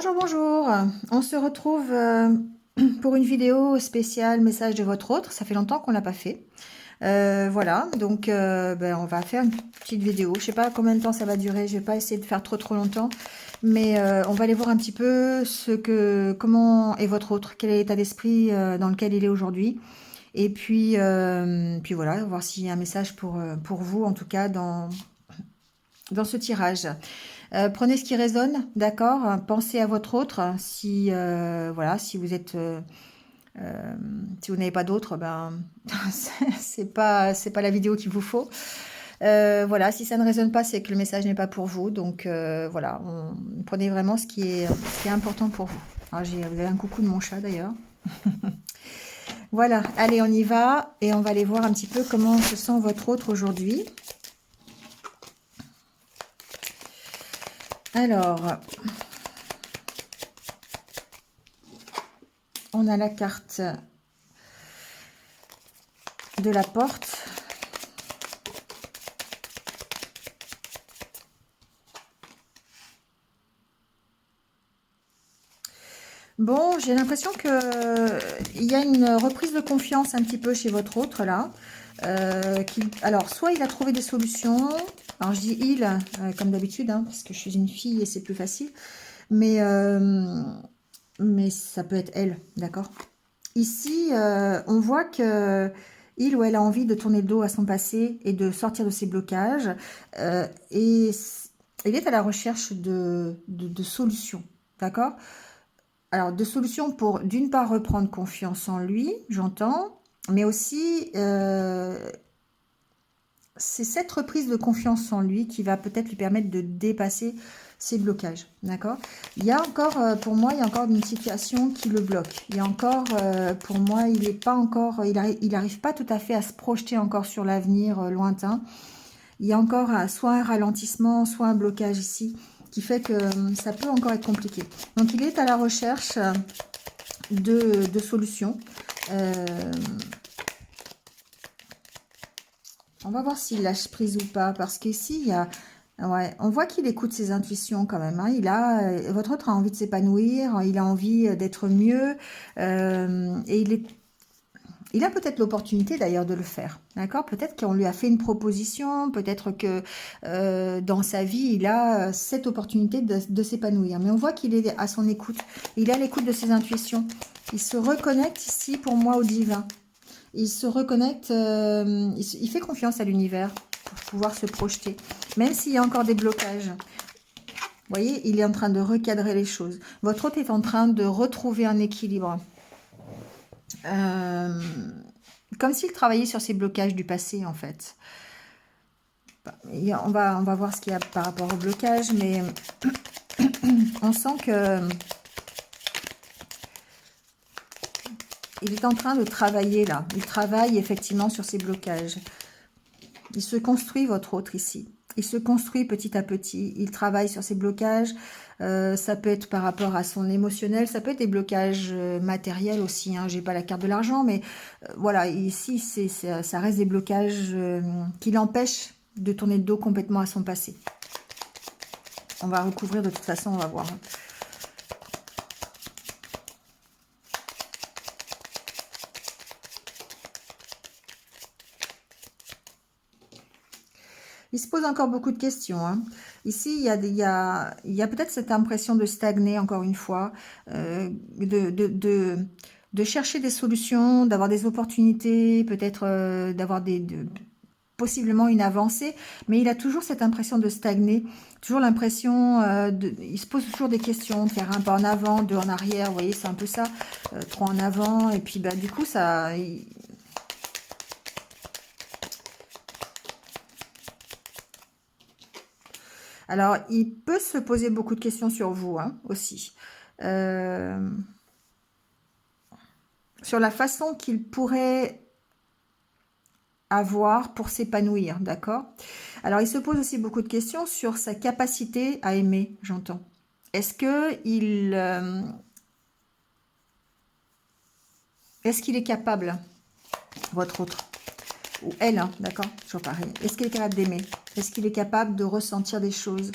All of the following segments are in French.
Bonjour, bonjour. On se retrouve pour une vidéo spéciale message de votre autre. Ça fait longtemps qu'on l'a pas fait. Voilà, donc on va faire une petite vidéo. Je sais pas combien de temps ça va durer. Je vais pas essayer de faire trop longtemps, mais on va aller voir un petit peu comment est votre autre, quel est l'état d'esprit dans lequel il est aujourd'hui. Et puis voilà, voir s'il y a un message pour vous, en tout cas dans ce tirage. Prenez ce qui résonne, d'accord? Pensez à votre autre. Si voilà, si vous êtes, si vous n'avez pas d'autre, ben c'est pas la vidéo qu'il vous faut. Voilà, si ça ne résonne pas, c'est que le message n'est pas pour vous. Donc voilà, prenez vraiment ce qui est important pour vous. Alors, vous avez un coucou de mon chat d'ailleurs. Voilà, allez, on y va et on va aller voir un petit peu comment se sent votre autre aujourd'hui. Alors, on a la carte de la porte. Bon, j'ai l'impression que il y a une reprise de confiance un petit peu chez votre autre là. Alors, soit il a trouvé des solutions. Alors, je dis il, comme d'habitude, hein, parce que je suis une fille et c'est plus facile. Mais ça peut être elle, d'accord? Ici, on voit que il ou elle a envie de tourner le dos à son passé et de sortir de ses blocages. Et il est à la recherche de solutions, d'accord? Alors, de solutions pour, d'une part, reprendre confiance en lui, j'entends, mais aussi, c'est cette reprise de confiance en lui qui va peut-être lui permettre de dépasser ses blocages, d'accord? Il y a encore, pour moi, il y a encore une situation qui le bloque. Il y a encore, pour moi, il n'est pas encore, il arrive pas tout à fait à se projeter encore sur l'avenir lointain. Il y a encore soit un ralentissement, soit un blocage ici, qui fait que ça peut encore être compliqué. Donc, il est à la recherche de solutions. On va voir s'il lâche prise ou pas, parce qu'ici, il y a... Ouais, on voit qu'il écoute ses intuitions quand même. Hein. Votre autre a envie de s'épanouir, il a envie d'être mieux, et il a peut-être l'opportunité d'ailleurs de le faire, d'accord? Peut-être qu'on lui a fait une proposition, peut-être que dans sa vie, il a cette opportunité de s'épanouir. Mais on voit qu'il est à son écoute, il est à l'écoute de ses intuitions. Il se reconnecte ici, pour moi, au divin. Il se reconnecte, il fait confiance à l'univers pour pouvoir se projeter, même s'il y a encore des blocages. Vous voyez, il est en train de recadrer les choses. Votre hôte est en train de retrouver un équilibre. Comme s'il travaillait sur ses blocages du passé, en fait. On va voir ce qu'il y a par rapport au blocage, mais on sent que il est en train de travailler là. Il travaille effectivement sur ses blocages. Il se construit, votre autre, ici. Il se construit petit à petit. Il travaille sur ses blocages. Ça peut être par rapport à son émotionnel. Ça peut être des blocages matériels aussi. Hein. J'ai pas la carte de l'argent, mais voilà. Ici, ça reste des blocages qui l'empêchent de tourner le dos complètement à son passé. On va recouvrir de toute façon, on va voir. Il se pose encore beaucoup de questions. Hein. Ici, il y a peut-être cette impression de stagner, encore une fois, de chercher des solutions, d'avoir des opportunités, peut-être d'avoir possiblement une avancée, mais il a toujours cette impression de stagner, toujours l'impression, il se pose toujours des questions, de faire un pas en avant, deux en arrière, vous voyez, c'est un peu ça, trois en avant, et puis bah, du coup, ça... Alors, il peut se poser beaucoup de questions sur vous, hein, aussi. Sur la façon qu'il pourrait avoir pour s'épanouir, d'accord? Alors, il se pose aussi beaucoup de questions sur sa capacité à aimer, j'entends. Est-ce qu'il est capable, votre autre, ou elle, hein, d'accord? Toujours pareil. Est-ce qu'il est capable d'aimer? Est-ce qu'il est capable de ressentir des choses?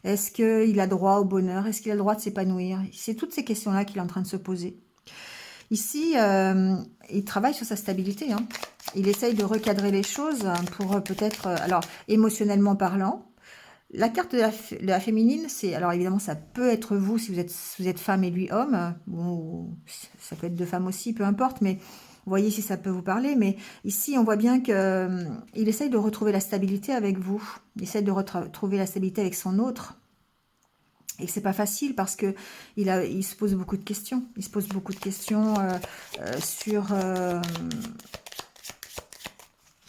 Est-ce qu'il a droit au bonheur? Est-ce qu'il a le droit de s'épanouir? C'est toutes ces questions-là qu'il est en train de se poser. Ici, il travaille sur sa stabilité, hein. Il essaye de recadrer les choses pour peut-être... alors, émotionnellement parlant, la carte de la féminine, c'est... Alors, évidemment, ça peut être vous si vous êtes femme et lui homme. Ou ça peut être deux femmes aussi, peu importe. Mais vous voyez si ça peut vous parler. Mais ici, on voit bien que il essaye de retrouver la stabilité avec vous. Il essaye de retrouver la stabilité avec son autre. Et que c'est pas facile parce que il se pose beaucoup de questions. Il se pose beaucoup de questions sur...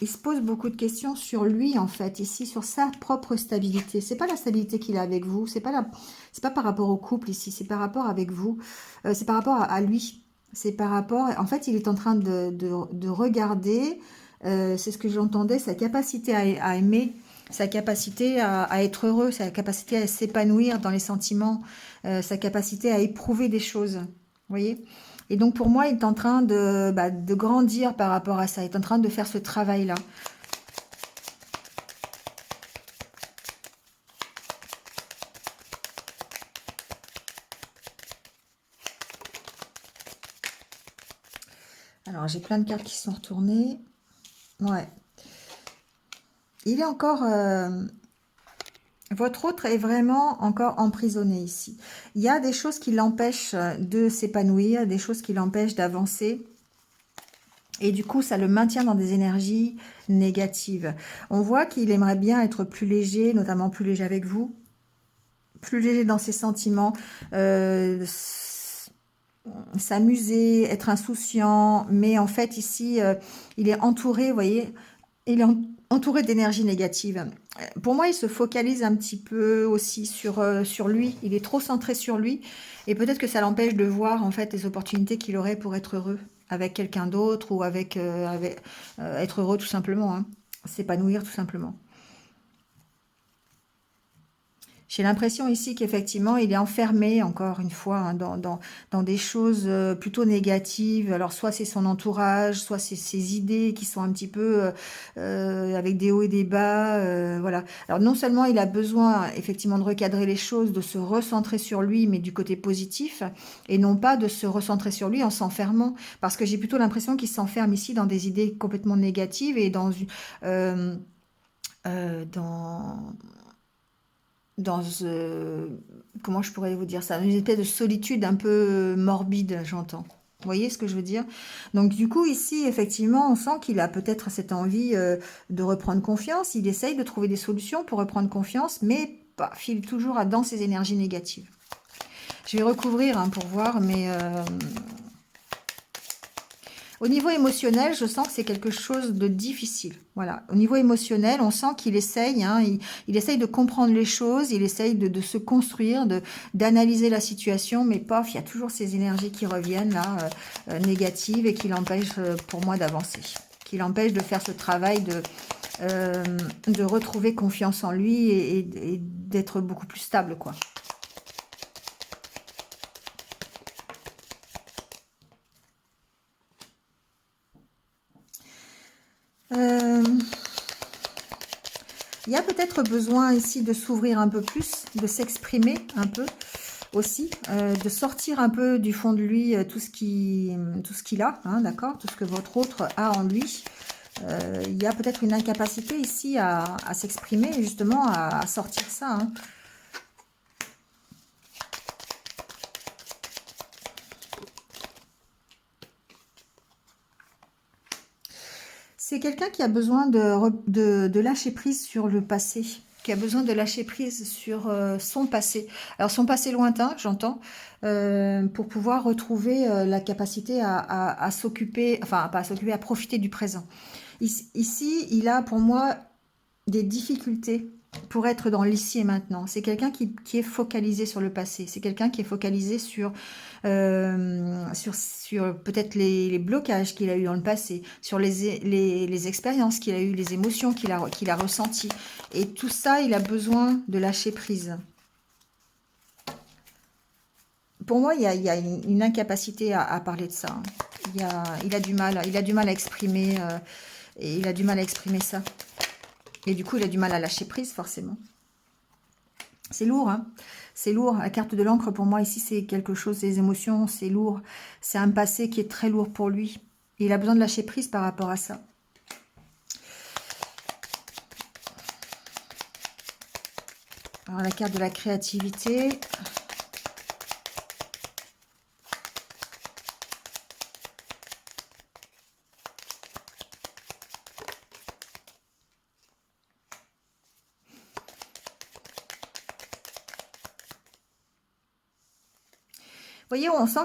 il se pose beaucoup de questions sur lui, en fait, ici, sur sa propre stabilité. C'est pas la stabilité qu'il a avec vous, c'est pas par rapport au couple ici, c'est par rapport avec vous, c'est par rapport à lui. C'est par rapport... En fait, il est en train de regarder, c'est ce que j'entendais, sa capacité à aimer, sa capacité à être heureux, sa capacité à s'épanouir dans les sentiments, sa capacité à éprouver des choses. Vous voyez? Et donc pour moi, il est en train de grandir par rapport à ça. Il est en train de faire ce travail-là. Alors j'ai plein de cartes qui sont retournées. Ouais. Il est encore... votre autre est vraiment encore emprisonné ici. Il y a des choses qui l'empêchent de s'épanouir, des choses qui l'empêchent d'avancer. Et du coup, ça le maintient dans des énergies négatives. On voit qu'il aimerait bien être plus léger, notamment plus léger avec vous, plus léger dans ses sentiments, s'amuser, être insouciant. Mais en fait, ici, il est entouré, vous voyez, il est entouré d'énergie négative. Pour moi, il se focalise un petit peu aussi sur lui. Il est trop centré sur lui. Et peut-être que ça l'empêche de voir en fait les opportunités qu'il aurait pour être heureux avec quelqu'un d'autre ou avec, être heureux tout simplement, hein. S'épanouir tout simplement. J'ai l'impression ici qu'effectivement, il est enfermé, encore une fois, hein, dans des choses plutôt négatives. Alors, soit c'est son entourage, soit c'est ses idées qui sont un petit peu avec des hauts et des bas. Voilà. Alors, non seulement il a besoin, effectivement, de recadrer les choses, de se recentrer sur lui, mais du côté positif, et non pas de se recentrer sur lui en s'enfermant. Parce que j'ai plutôt l'impression qu'il s'enferme ici dans des idées complètement négatives et euh, dans comment je pourrais vous dire ça, une espèce de solitude un peu morbide, j'entends. Vous voyez ce que je veux dire? Donc du coup, ici, effectivement, on sent qu'il a peut-être cette envie de reprendre confiance. Il essaye de trouver des solutions pour reprendre confiance, mais paf, il est toujours dans ses énergies négatives. Je vais recouvrir hein, pour voir, mais au niveau émotionnel, je sens que c'est quelque chose de difficile. Voilà. Au niveau émotionnel, on sent qu'il essaye, hein, il essaye de comprendre les choses, il essaye de se construire, d'analyser la situation, mais paf, il y a toujours ces énergies qui reviennent là, négatives et qui l'empêchent pour moi d'avancer, qui l'empêchent de faire ce travail de retrouver confiance en lui et d'être beaucoup plus stable, quoi. Euh, Il y a peut-être besoin ici de s'ouvrir un peu plus, de s'exprimer un peu aussi, de sortir un peu du fond de lui tout ce qu'il a, hein, d'accord, tout ce que votre autre a en lui. Il y a peut-être une incapacité ici à s'exprimer, justement, à sortir ça, hein. C'est quelqu'un qui a besoin de lâcher prise sur le passé, qui a besoin de lâcher prise sur son passé. Alors son passé lointain, j'entends, pour pouvoir retrouver la capacité à s'occuper, enfin pas à s'occuper, à profiter du présent. Ici, il a pour moi des difficultés pour être dans l'ici et maintenant. C'est quelqu'un qui est focalisé sur le passé. C'est quelqu'un qui est focalisé sur peut-être les blocages qu'il a eu dans le passé, sur les expériences qu'il a eues, les émotions qu'il a ressenties. Et tout ça, il a besoin de lâcher prise. Pour moi, il y a une incapacité à parler de ça, hein. Il a du mal à exprimer, et il a du mal à exprimer ça. Et du coup, il a du mal à lâcher prise, forcément. C'est lourd, hein. C'est lourd. La carte de l'encre, pour moi, ici, c'est quelque chose, des émotions, c'est lourd. C'est un passé qui est très lourd pour lui. Et il a besoin de lâcher prise par rapport à ça. Alors, la carte de la créativité. Vous voyez, on sent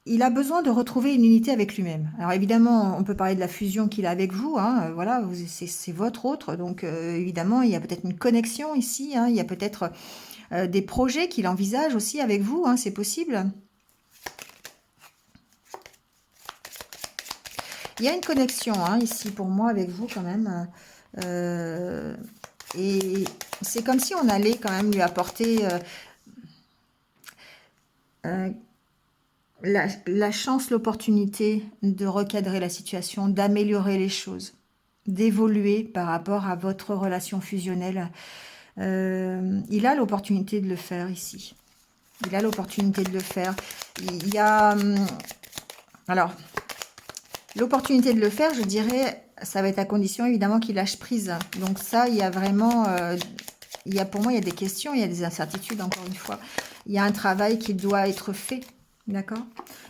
il a besoin de retrouver une unité avec lui-même. Alors évidemment, on peut parler de la fusion qu'il a avec vous, hein, voilà, c'est votre autre, donc évidemment, il y a peut-être une connexion ici, hein, il y a peut-être des projets qu'il envisage aussi avec vous, hein, c'est possible. Il y a une connexion hein, ici pour moi avec vous quand même. Et c'est comme si on allait quand même lui apporter la chance, l'opportunité de recadrer la situation, d'améliorer les choses, d'évoluer par rapport à votre relation fusionnelle. Il a l'opportunité de le faire ici. Il a l'opportunité de le faire. Il y a... Alors, l'opportunité de le faire, je dirais, ça va être à condition évidemment qu'il lâche prise. Donc ça, il y a vraiment... pour moi, il y a des questions, il y a des incertitudes, encore une fois. Il y a un travail qui doit être fait. D'accord?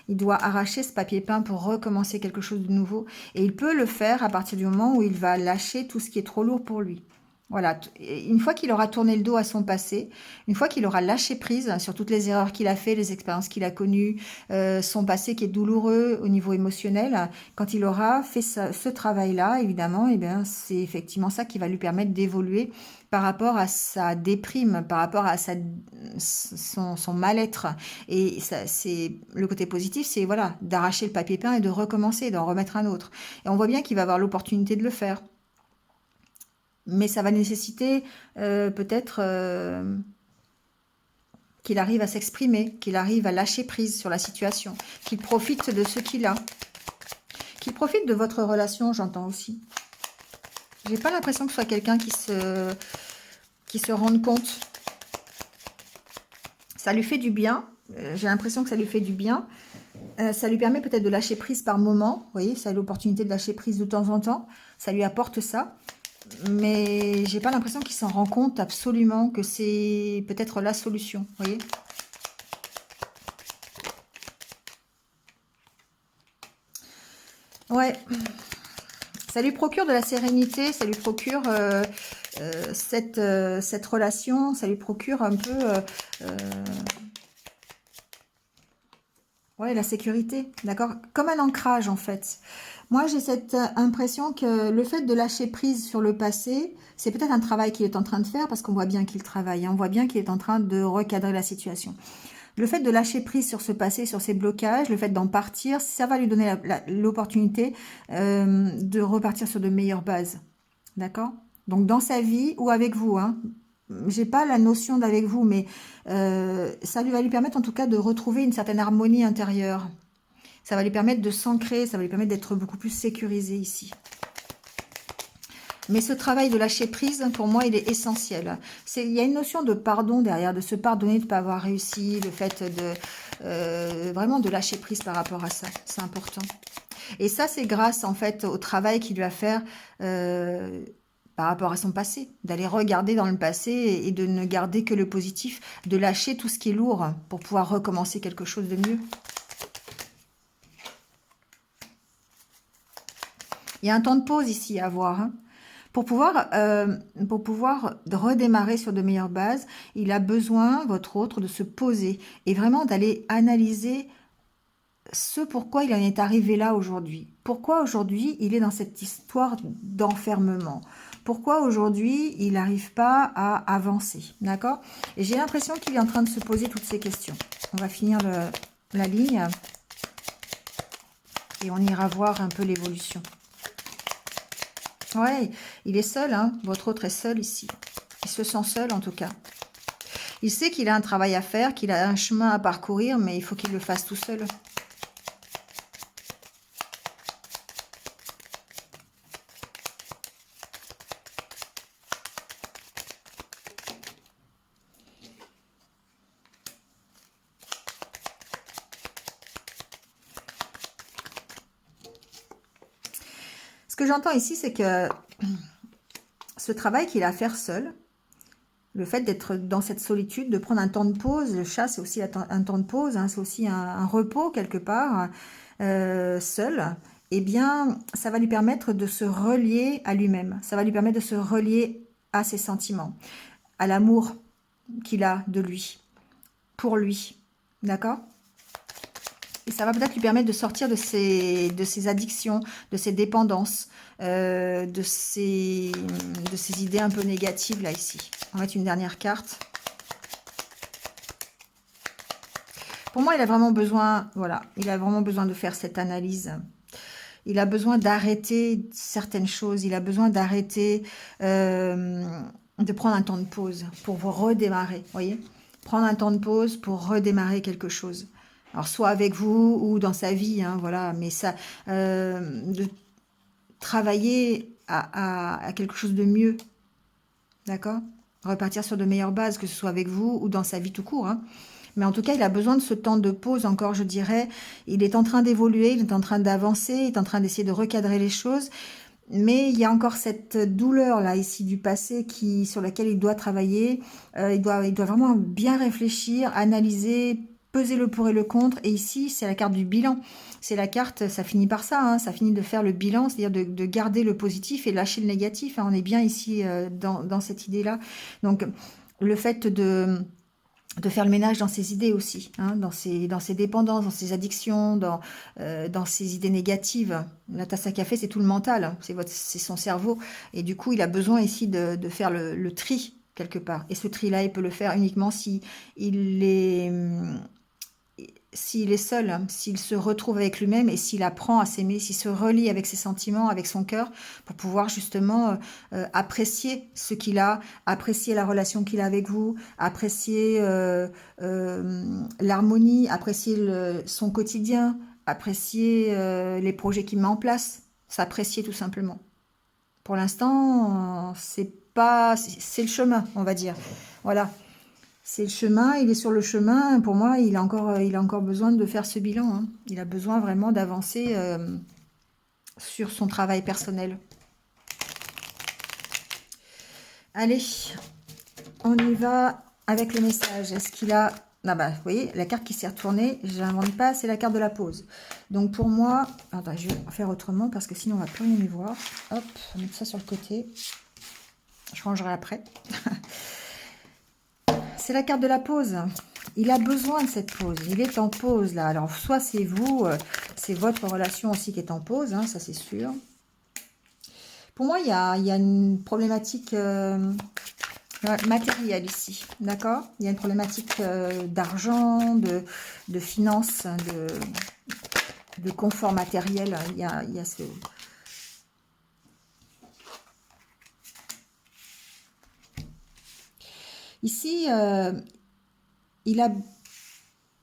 Il doit arracher ce papier peint pour recommencer quelque chose de nouveau. Et il peut le faire à partir du moment où il va lâcher tout ce qui est trop lourd pour lui. Voilà, une fois qu'il aura tourné le dos à son passé, une fois qu'il aura lâché prise sur toutes les erreurs qu'il a fait, les expériences qu'il a connues, son passé qui est douloureux au niveau émotionnel, quand il aura fait ce travail-là, évidemment, eh bien, c'est effectivement ça qui va lui permettre d'évoluer par rapport à sa déprime, par rapport à son mal-être. Et ça, c'est le côté positif, c'est voilà, d'arracher le papier peint et de recommencer, d'en remettre un autre. Et on voit bien qu'il va avoir l'opportunité de le faire. Mais ça va nécessiter peut-être qu'il arrive à s'exprimer, qu'il arrive à lâcher prise sur la situation, qu'il profite de ce qu'il a, qu'il profite de votre relation, j'entends aussi. J'ai pas l'impression que ce soit quelqu'un qui se rende compte. Ça lui fait du bien. J'ai l'impression que ça lui fait du bien. Ça lui permet peut-être de lâcher prise par moment. Vous voyez, ça a l'opportunité de lâcher prise de temps en temps. Ça lui apporte ça. Mais j'ai pas l'impression qu'il s'en rend compte absolument que c'est peut-être la solution, vous voyez. Ouais, ça lui procure de la sérénité, ça lui procure cette relation, ça lui procure un peu ouais, la sécurité, d'accord? Comme un ancrage en fait. Moi, j'ai cette impression que le fait de lâcher prise sur le passé, c'est peut-être un travail qu'il est en train de faire parce qu'on voit bien qu'il travaille, hein, on voit bien qu'il est en train de recadrer la situation. Le fait de lâcher prise sur ce passé, sur ces blocages, le fait d'en partir, ça va lui donner l'opportunité de repartir sur de meilleures bases. D'accord? Donc dans sa vie ou avec vous, hein. J'ai pas la notion d'avec vous, mais ça va lui permettre en tout cas de retrouver une certaine harmonie intérieure. Ça va lui permettre de s'ancrer, ça va lui permettre d'être beaucoup plus sécurisé ici. Mais ce travail de lâcher prise, pour moi, il est essentiel. Il y a une notion de pardon derrière, de se pardonner de ne pas avoir réussi, le fait de vraiment de lâcher prise par rapport à ça. C'est important. Et ça, c'est grâce, en fait, au travail qu'il va faire par rapport à son passé. D'aller regarder dans le passé et de ne garder que le positif, de lâcher tout ce qui est lourd pour pouvoir recommencer quelque chose de mieux. Il y a un temps de pause ici à avoir, hein. Pour pouvoir redémarrer sur de meilleures bases, il a besoin, votre autre, de se poser et vraiment d'aller analyser ce pourquoi il en est arrivé là aujourd'hui. Pourquoi aujourd'hui il est dans cette histoire d'enfermement. Pourquoi aujourd'hui il n'arrive pas à avancer. D'accord? Et j'ai l'impression qu'il est en train de se poser toutes ces questions. On va finir la ligne et on ira voir un peu l'évolution. Ouais, il est seul, hein. Votre autre est seul ici. Il se sent seul en tout cas. Il sait qu'il a un travail à faire, qu'il a un chemin à parcourir, mais il faut qu'il le fasse tout seul. que j'entends ici, c'est que ce travail qu'il a à faire seul, le fait d'être dans cette solitude, de prendre un temps de pause, le chat c'est aussi un temps de pause, hein, c'est aussi un repos quelque part, seul, eh bien ça va lui permettre de se relier à lui-même, ça va lui permettre de se relier à ses sentiments, à l'amour qu'il a de lui, pour lui, d'accord? Et ça va peut-être lui permettre de sortir de ses addictions, de ses dépendances, de ses idées un peu négatives là ici. On va mettre une dernière carte. Pour moi, il a vraiment besoin, voilà, il a vraiment besoin de faire cette analyse. Il a besoin d'arrêter certaines choses. Il a besoin d'arrêter, de prendre un temps de pause pour vous redémarrer, voyez? Prendre un temps de pause pour redémarrer quelque chose. Alors, soit avec vous ou dans sa vie, hein, voilà. Mais ça, de travailler à quelque chose de mieux, d'accord? Repartir sur de meilleures bases, que ce soit avec vous ou dans sa vie tout court, hein. Mais en tout cas, il a besoin de ce temps de pause encore, je dirais. Il est en train d'évoluer, il est en train d'avancer, il est en train d'essayer de recadrer les choses. Mais il y a encore cette douleur là ici du passé sur laquelle il doit travailler. Il doit vraiment bien réfléchir, analyser, peser le pour et le contre. Et ici, c'est la carte du bilan. C'est la carte, ça finit par ça, hein, ça finit de faire le bilan, c'est-à-dire de garder le positif et lâcher le négatif, hein. On est bien ici dans cette idée-là. Donc, le fait de faire le ménage dans ses idées aussi, hein, dans ses dépendances, dans ses addictions, dans ses idées négatives. La tasse à café, c'est tout le mental, hein, c'est son cerveau. Et du coup, il a besoin ici de faire le tri, quelque part. Et ce tri-là, il peut le faire uniquement s'il est seul, hein, s'il se retrouve avec lui-même et s'il apprend à s'aimer, s'il se relie avec ses sentiments, avec son cœur, pour pouvoir justement apprécier ce qu'il a, apprécier la relation qu'il a avec vous, apprécier l'harmonie, apprécier son quotidien, apprécier les projets qu'il met en place, s'apprécier tout simplement. Pour l'instant, c'est le chemin, on va dire. Voilà. C'est le chemin, il est sur le chemin. Pour moi, il a encore besoin de faire ce bilan, hein. Il a besoin vraiment d'avancer sur son travail personnel. Allez, on y va avec le message. Est-ce qu'il a... Ah bah, vous voyez, la carte qui s'est retournée, je n'invente pas, c'est la carte de la pause. Donc pour moi... Attends, je vais faire autrement parce que sinon on ne va plus rien y voir. Hop, on va mettre ça sur le côté. Je rangerai après. C'est la carte de la pause. Il a besoin de cette pause. Il est en pause là. Alors, soit c'est vous, c'est votre relation aussi qui est en pause, hein, ça c'est sûr. Pour moi, il y a une problématique matérielle ici. D'accord? Il y a une problématique d'argent, de finances, de confort matériel. Il y a ce... Ici, il a...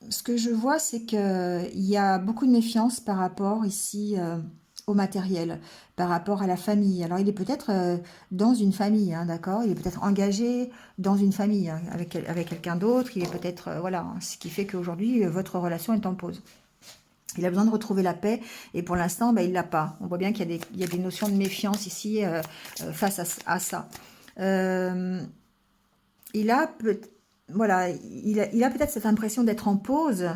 Ce que je vois, c'est qu'il y a beaucoup de méfiance par rapport ici au matériel, par rapport à la famille. Alors, il est peut-être dans une famille, hein, d'accord? Il est peut-être engagé dans une famille, hein, avec quelqu'un d'autre. Il est peut-être... voilà, ce qui fait qu'aujourd'hui, votre relation est en pause. Il a besoin de retrouver la paix et pour l'instant, ben, il ne l'a pas. On voit bien qu'il y a des notions de méfiance ici face à ça. Il a voilà, il a peut-être cette impression d'être en pause,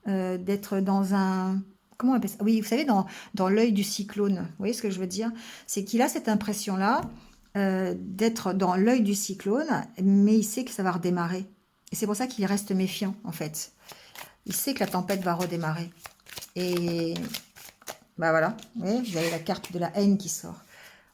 d'être dans un... Comment on appelle ça? Oui, vous savez, dans l'œil du cyclone. Vous voyez ce que je veux dire? C'est qu'il a cette impression-là d'être dans l'œil du cyclone, mais il sait que ça va redémarrer. Et c'est pour ça qu'il reste méfiant, en fait. Il sait que la tempête va redémarrer. Et bah voilà, vous voyez, vous avez la carte de la haine qui sort.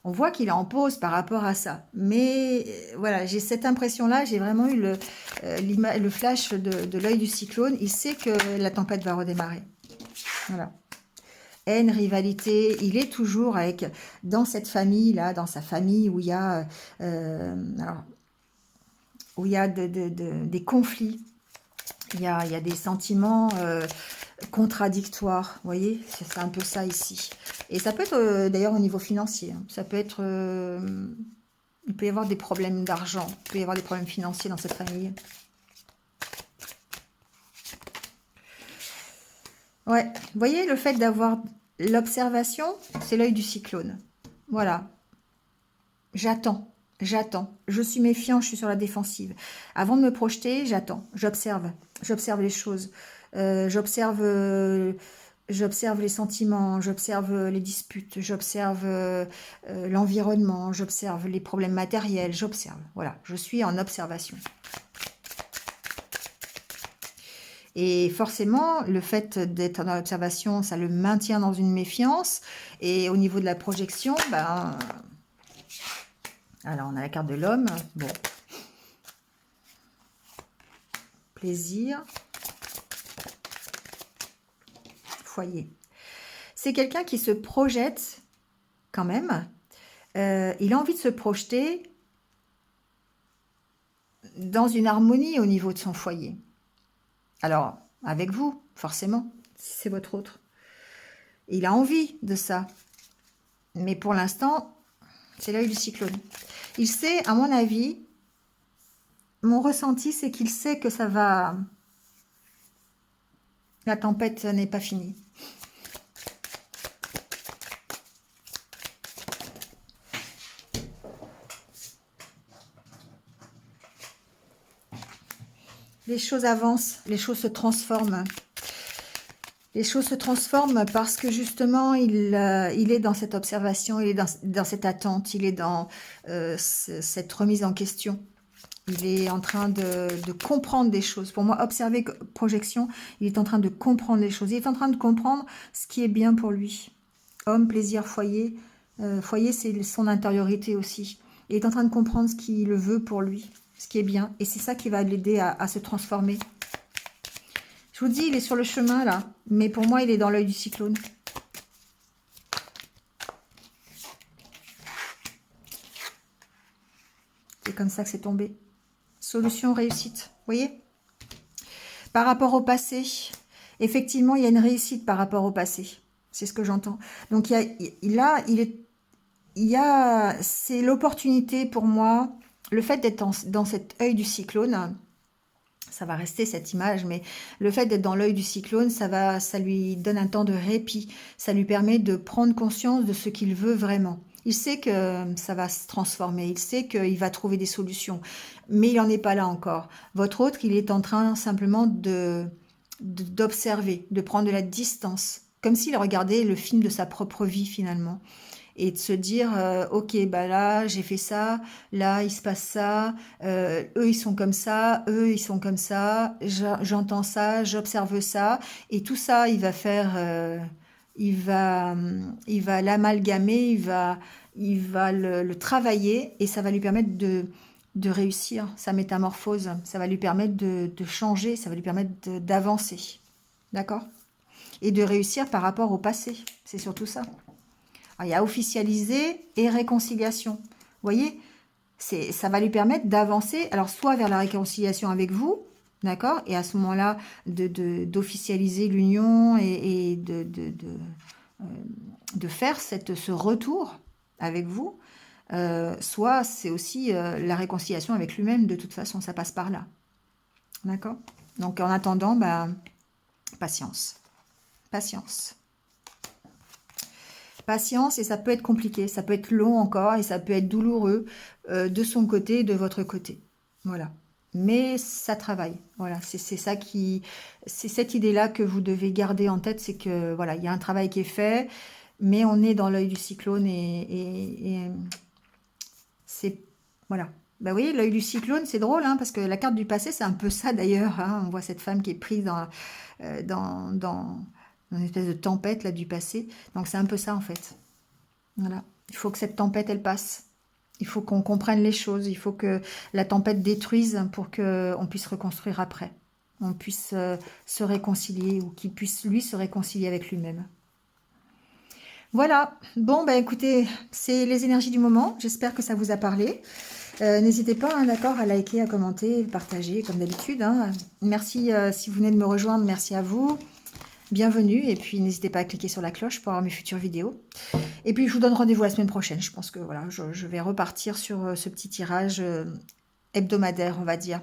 On voit qu'il est en pause par rapport à ça. Mais voilà, j'ai cette impression-là, j'ai vraiment eu le flash de l'œil du cyclone. Il sait que la tempête va redémarrer. Voilà. Haine, rivalité, il est toujours dans cette famille-là, dans sa famille où il y a, des conflits. Il y a des sentiments contradictoires, vous voyez, c'est un peu ça ici. Et ça peut être d'ailleurs au niveau financier, hein. Ça peut être... il peut y avoir des problèmes d'argent, il peut y avoir des problèmes financiers dans cette famille. Ouais, vous voyez, le fait d'avoir l'observation, c'est l'œil du cyclone. Voilà. J'attends. J'attends. Je suis méfiant, je suis sur la défensive. Avant de me projeter, j'attends. J'observe. J'observe les choses. J'observe les sentiments, j'observe les disputes, j'observe l'environnement, j'observe les problèmes matériels, j'observe. Voilà, je suis en observation. Et forcément, le fait d'être en observation, ça le maintient dans une méfiance. Et au niveau de la projection, ben... Alors, on a la carte de l'homme. Bon. Plaisir. Foyer. C'est quelqu'un qui se projette quand même. Il a envie de se projeter dans une harmonie au niveau de son foyer. Alors, avec vous, forcément, si c'est votre autre. Il a envie de ça. Mais pour l'instant, c'est l'œil du cyclone. Il sait, à mon avis, mon ressenti, c'est qu'il sait que ça va... La tempête n'est pas finie. Les choses avancent, les choses se transforment. Les choses se transforment parce que justement, il est dans cette observation, il est dans cette attente, il est dans cette remise en question. Il est en train de comprendre des choses. Pour moi, observer projection, il est en train de comprendre les choses. Il est en train de comprendre ce qui est bien pour lui. Homme, plaisir, foyer. Foyer, c'est son intériorité aussi. Il est en train de comprendre ce qu'il veut pour lui, ce qui est bien. Et c'est ça qui va l'aider à se transformer. Je vous dis, il est sur le chemin là. Mais pour moi, il est dans l'œil du cyclone. C'est comme ça que c'est tombé. Solution réussite. Vous voyez? Par rapport au passé, effectivement, il y a une réussite par rapport au passé. C'est ce que j'entends. Donc, c'est l'opportunité pour moi, le fait d'être dans cet œil du cyclone, ça va rester cette image, mais le fait d'être dans l'œil du cyclone, ça lui donne un temps de répit. Ça lui permet de prendre conscience de ce qu'il veut vraiment. Il sait que ça va se transformer, il sait qu'il va trouver des solutions, mais il n'en est pas là encore. Votre autre, il est en train simplement d'observer, de prendre de la distance, comme s'il regardait le film de sa propre vie finalement. Et de se dire, ok, bah là, j'ai fait ça, là, il se passe ça, eux, ils sont comme ça, eux, ils sont comme ça, j'entends ça, j'observe ça, et tout ça, il va faire, il va l'amalgamer, il va le travailler, et ça va lui permettre de réussir sa métamorphose, ça va lui permettre de changer, ça va lui permettre d'avancer, d'accord? Et de réussir par rapport au passé, c'est surtout ça. Alors, il y a officialiser et réconciliation. Vous voyez, ça va lui permettre d'avancer, alors soit vers la réconciliation avec vous, d'accord, et à ce moment-là, d'officialiser l'union et de faire ce retour avec vous, soit c'est aussi la réconciliation avec lui-même, de toute façon, ça passe par là. D'accord? Donc en attendant, bah, patience. Patience. Patience, et ça peut être compliqué, ça peut être long encore, et ça peut être douloureux de son côté et de votre côté. Voilà. Mais ça travaille. Voilà, c'est ça qui... C'est cette idée-là que vous devez garder en tête, c'est que voilà, il y a un travail qui est fait, mais on est dans l'œil du cyclone et c'est... Voilà. Bah oui, l'œil du cyclone, c'est drôle, hein, parce que la carte du passé, c'est un peu ça d'ailleurs. Hein. On voit cette femme qui est prise dans une espèce de tempête là du passé. Donc c'est un peu ça en fait. Voilà. Il faut que cette tempête, elle passe. Il faut qu'on comprenne les choses. Il faut que la tempête détruise pour qu'on puisse reconstruire après. On puisse se réconcilier ou qu'il puisse lui se réconcilier avec lui-même. Voilà. Bon, bah écoutez, c'est les énergies du moment. J'espère que ça vous a parlé. N'hésitez pas, hein, d'accord, à liker, à commenter, partager comme d'habitude. Hein. Merci si vous venez de me rejoindre. Merci à vous. Bienvenue. Et puis, n'hésitez pas à cliquer sur la cloche pour avoir mes futures vidéos. Et puis, je vous donne rendez-vous la semaine prochaine. Je pense que voilà, je vais repartir sur ce petit tirage hebdomadaire, on va dire.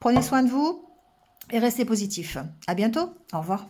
Prenez soin de vous et restez positifs. À bientôt. Au revoir.